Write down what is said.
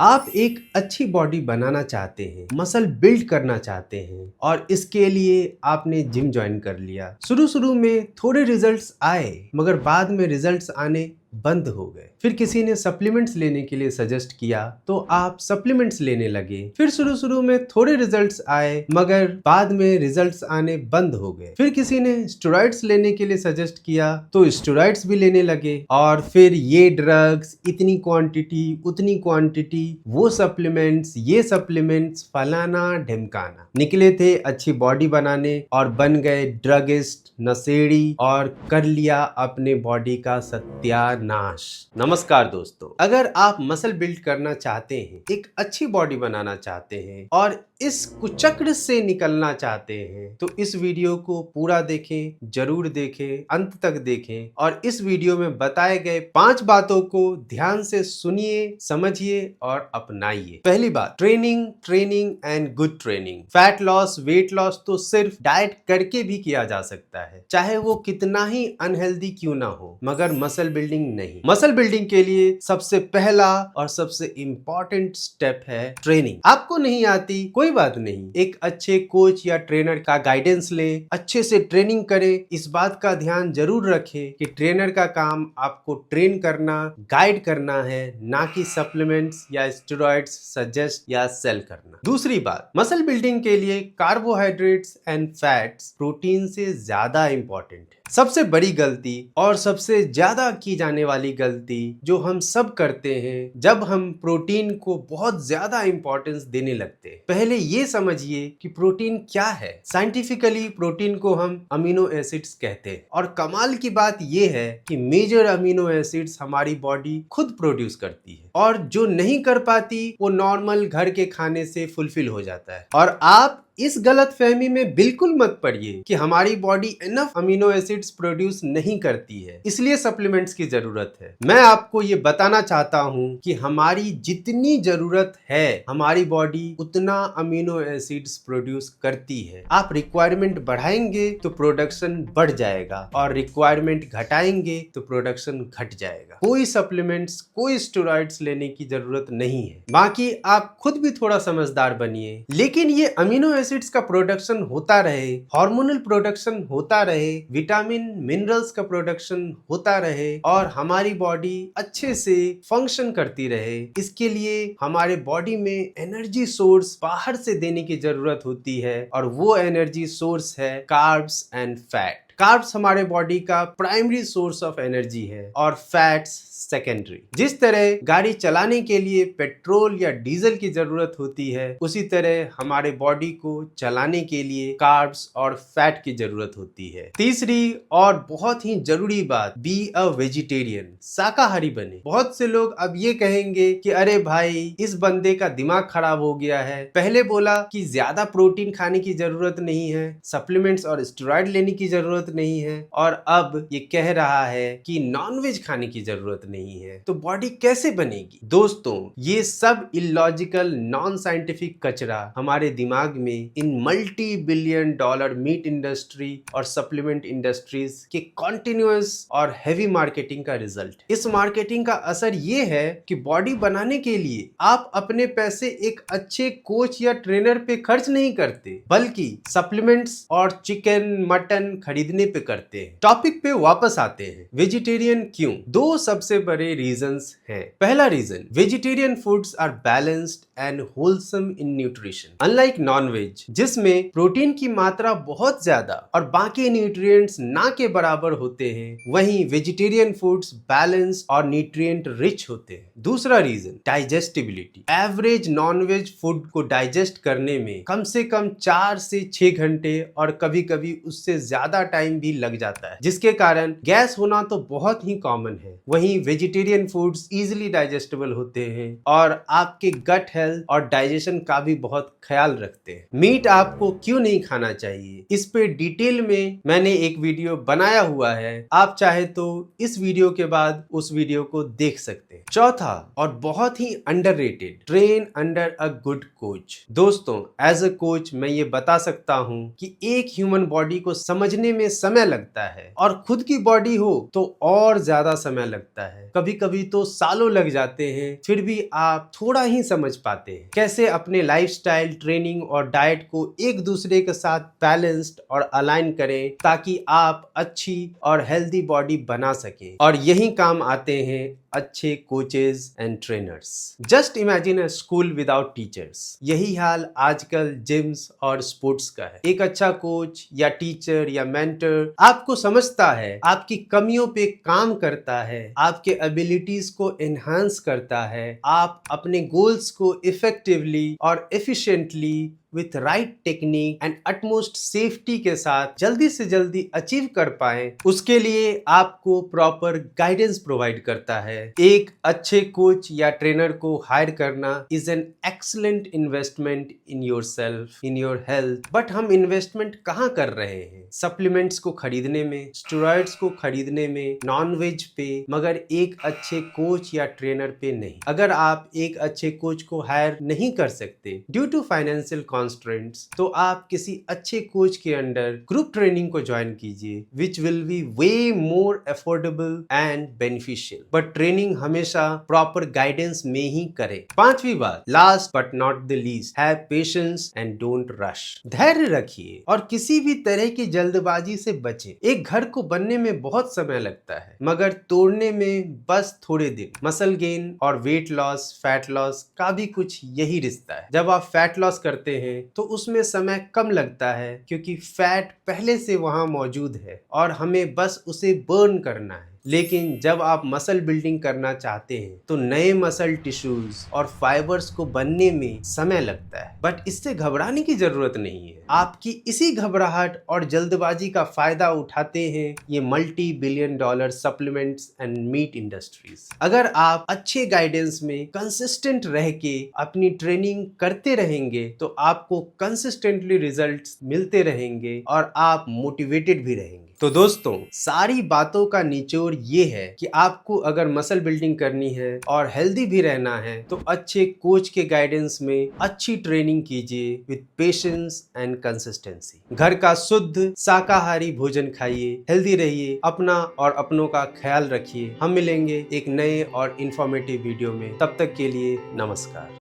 आप एक अच्छी बॉडी बनाना चाहते हैं, मसल बिल्ड करना चाहते हैं और इसके लिए आपने जिम ज्वाइन कर लिया। शुरू शुरू में थोड़े रिजल्ट्स आए मगर बाद में रिजल्ट्स आने बंद हो गए। फिर किसी ने सप्लीमेंट्स लेने के लिए सजेस्ट किया तो आप सप्लीमेंट्स लेने लगे। फिर शुरू शुरू में थोड़े रिजल्ट्स आए मगर बाद में रिजल्ट्स आने बंद हो गए। फिर किसी ने स्टेरॉइड्स लेने के लिए सजेस्ट किया तो स्टेरॉइड्स भी लेने लगे और फिर ये ड्रग्स, इतनी क्वांटिटी, उतनी क्वांटिटी, वो सप्लीमेंट्स, ये सप्लीमेंट्स, फलाना ढिमकाना। निकले थे अच्छी बॉडी बनाने और बन गए ड्रगिस्ट, नशेड़ी और कर लिया अपने बॉडी का सत्यानाश। नमस्कार दोस्तों, अगर आप मसल बिल्ड करना चाहते हैं, एक अच्छी बॉडी बनाना चाहते हैं और इस कुचक्र से निकलना चाहते हैं तो इस वीडियो को पूरा देखें, जरूर देखें, अंत तक देखें और इस वीडियो में बताए गए 5 बातों को ध्यान से सुनिए, समझिए और अपनाइए। पहली बात, training and good training. Fat loss, weight loss तो सिर्फ डाइट करके भी किया जा सकता है, चाहे वो कितना ही अनहेल्दी क्यों ना हो, मगर मसल बिल्डिंग नहीं। मसल बिल्डिंग के लिए सबसे पहला और सबसे इंपॉर्टेंट स्टेप है ट्रेनिंग। आपको नहीं आती कोई बात नहीं, एक अच्छे कोच या ट्रेनर का गाइडेंस लें, अच्छे से ट्रेनिंग करें। इस बात का ध्यान जरूर रखें कि ट्रेनर का काम आपको ट्रेन करना, गाइड करना है, ना कि सप्लीमेंट्स या स्टेरॉइड्स सजेस्ट या सेल करना। दूसरी बात, मसल बिल्डिंग के लिए कार्बोहाइड्रेट्स एंड फैट्स प्रोटीन से ज्यादा इंपॉर्टेंट है। सबसे बड़ी गलती और सबसे ज्यादा की जाने वाली गलती जो हम सब करते हैं, जब हम प्रोटीन को बहुत ज्यादा इंपॉर्टेंस देने लगते हैं। पहले ये समझिए कि प्रोटीन क्या है। साइंटिफिकली प्रोटीन को हम अमीनो एसिड्स कहते हैं और कमाल की बात ये है कि मेजर अमीनो एसिड्स हमारी बॉडी खुद प्रोड्यूस करती है और जो नहीं कर पाती वो नॉर्मल घर के खाने से फुलफिल हो जाता है। और आप इस गलत फहमी में बिल्कुल मत पड़िए कि हमारी body enough amino acids produce नहीं करती है, इसलिए सप्लीमेंट्स की जरूरत है। मैं आपको ये बताना चाहता हूँ कि हमारी जितनी जरूरत है, हमारी बॉडी उतना अमीनो एसिड्स प्रोड्यूस करती है। आप रिक्वायरमेंट बढ़ाएंगे तो प्रोडक्शन बढ़ जाएगा और रिक्वायरमेंट घटाएंगे तो प्रोडक्शन घट जाएगा। कोई सप्लीमेंट्स, कोई स्टेरॉइड्स लेने की जरूरत नहीं है। बाकी आप खुद भी थोड़ा समझदार बनिए, लेकिन ये अमीनो एसिड्स का प्रोडक्शन होता रहे, हार्मोनल प्रोडक्शन होता रहे, विटामिन मिनरल्स का प्रोडक्शन होता रहे और हमारी बॉडी अच्छे से फंक्शन करती रहे। इसके लिए हमारे बॉडी में एनर्जी सोर्स बाहर से देने की जरूरत होती है और वो एनर्जी सोर्स है कार्ब्स एंड फैट। कार्ब्स हमारे बॉडी का प्राइमरी सोर्स ऑफ एनर्जी है और फैट्स सेकेंडरी। जिस तरह गाड़ी चलाने के लिए पेट्रोल या डीजल की जरूरत होती है, उसी तरह हमारे बॉडी को चलाने के लिए कार्ब्स और फैट की जरूरत होती है। तीसरी और बहुत ही जरूरी बात, बी अ वेजिटेरियन, शाकाहारी बने। बहुत से लोग अब ये कहेंगे कि अरे भाई, इस बंदे का दिमाग खराब हो गया है, पहले बोला कि ज्यादा प्रोटीन खाने की जरूरत नहीं है, सप्लीमेंट्स और स्टेरॉइड लेने की जरूरत नहीं है और अब ये कह रहा है कि नॉनवेज खाने की जरूरत नहीं है, तो बॉडी कैसे बनेगी? दोस्तों, ये सब इलॉजिकल, नॉन साइंटिफिक कचरा हमारे दिमाग में इन multi billion dollar meat industry और सप्लीमेंट इंडस्ट्रीज के कॉन्टिन्यूअस और हैवी मार्केटिंग का रिजल्ट। इस मार्केटिंग का असर ये है कि बॉडी बनाने के लिए आप अपने पैसे एक अच्छे कोच या ट्रेनर पे खर्च नहीं करते, बल्कि सप्लीमेंट्स और चिकन, मटन खरीदने पे करते हैं। टॉपिक पे वापस आते हैं, वेजिटेरियन क्यों? 2 सबसे बड़े रीजंस हैं। पहला reason, vegetarian foods are balanced and wholesome in nutrition. Unlike nonveg जिसमें प्रोटीन की मात्रा बहुत ज्यादा और बाकी न्यूट्रिएंट्स ना के बराबर होते हैं, वहीं वेजिटेरियन फूड्स बैलेंस्ड और न्यूट्रिएंट रिच होते हैं। दूसरा reason, digestibility. Average nonveg food को डाइजेस्ट करने में कम से कम 4 से 6 घंटे और कभी कभी उससे ज्यादा टाइम भी लग जाता है, जिसके कारण गैस होना तो बहुत ही कॉमन है। वहीं वेजिटेरियन फूड्स इजीली डाइजेस्टेबल होते हैं और आपके गट हेल्थ और डाइजेशन का भी बहुत ख्याल रखते हैं। मीट आपको क्यों नहीं खाना चाहिए, इस पे डिटेल में मैंने एक वीडियो बनाया हुआ है, आप चाहे तो इस वीडियो के बाद उस वीडियो को देख सकते हैं। चौथा और बहुत ही underrated, train under a good coach. दोस्तों, एज अ कोच मैं ये बता सकता हूँ कि एक ह्यूमन बॉडी को समझने में समय लगता है और खुद की बॉडी हो तो और ज्यादा समय लगता है। कभी कभी तो सालों लग जाते हैं, फिर भी आप थोड़ा ही समझ पाते हैं कैसे अपने लाइफस्टाइल, ट्रेनिंग और डाइट को एक दूसरे के साथ बैलेंस्ड और अलाइन करें ताकि आप अच्छी और हेल्दी बॉडी बना सकें। और यही काम आते हैं अच्छे coaches and trainers. Just imagine a school without teachers. यही हाल आजकल जिम्स और स्पोर्ट्स का है। एक अच्छा कोच या टीचर या मेंटर आपको समझता है, आपकी कमियों पे काम करता है, आपके एबिलिटीज को एनहांस करता है, आप अपने गोल्स को इफेक्टिवली और efficiently with right technique and utmost safety के साथ जल्दी से जल्दी अचीव कर पाए, उसके लिए आपको प्रॉपर गाइडेंस प्रोवाइड करता है। एक अच्छे कोच या ट्रेनर को हायर करना is an excellent investment in your self, in your health. But हम इन्वेस्टमेंट कहाँ कर रहे हैं? सप्लीमेंट्स को खरीदने में, स्टेरॉइड्स को खरीदने में, नॉन वेज पे, मगर एक अच्छे कोच या ट्रेनर पे नहीं। अगर आप एक अच्छे कोच को हायर नहीं कर सकते ड्यू टू फाइनेंशियल कॉन्स्ट्रेंट्स, तो आप किसी अच्छे कोच के अंडर ग्रुप ट्रेनिंग को ज्वाइन कीजिए, which will be way more affordable and beneficial. But training हमेशा प्रॉपर गाइडेंस में ही करें। पांचवी बात, last but not the least, have patience and don't rush. धैर्य रखिए और किसी भी तरह की जल्दबाजी से बचें। एक घर को बनने में बहुत समय लगता है, मगर तोड़ने में बस थोड़े दिन। मसल गेन और वेट लॉस, फैट लॉस का भी कुछ यही रिश्ता है। जब आप फैट लॉस करते हैं तो उसमें समय कम लगता है क्योंकि फैट पहले से वहां मौजूद है और हमें बस उसे बर्न करना है। लेकिन जब आप मसल बिल्डिंग करना चाहते हैं तो नए मसल टिश्यूज और फाइबर्स को बनने में समय लगता है। बट इससे घबराने की जरूरत नहीं है। आपकी इसी घबराहट और जल्दबाजी का फायदा उठाते हैं ये multi billion dollar supplements and meat industries. अगर आप अच्छे गाइडेंस में कंसिस्टेंट रह के अपनी ट्रेनिंग करते रहेंगे तो आपको कंसिस्टेंटली रिजल्ट्स मिलते रहेंगे और आप मोटिवेटेड भी रहेंगे। तो दोस्तों, सारी बातों का निचोड़ ये है कि आपको अगर मसल बिल्डिंग करनी है और हेल्दी भी रहना है तो अच्छे कोच के गाइडेंस में अच्छी ट्रेनिंग कीजिए विद पेशेंस एंड कंसिस्टेंसी। घर का शुद्ध शाकाहारी भोजन खाइए, हेल्दी रहिए, अपना और अपनों का ख्याल रखिए। हम मिलेंगे एक नए और इंफॉर्मेटिव वीडियो में। तब तक के लिए नमस्कार।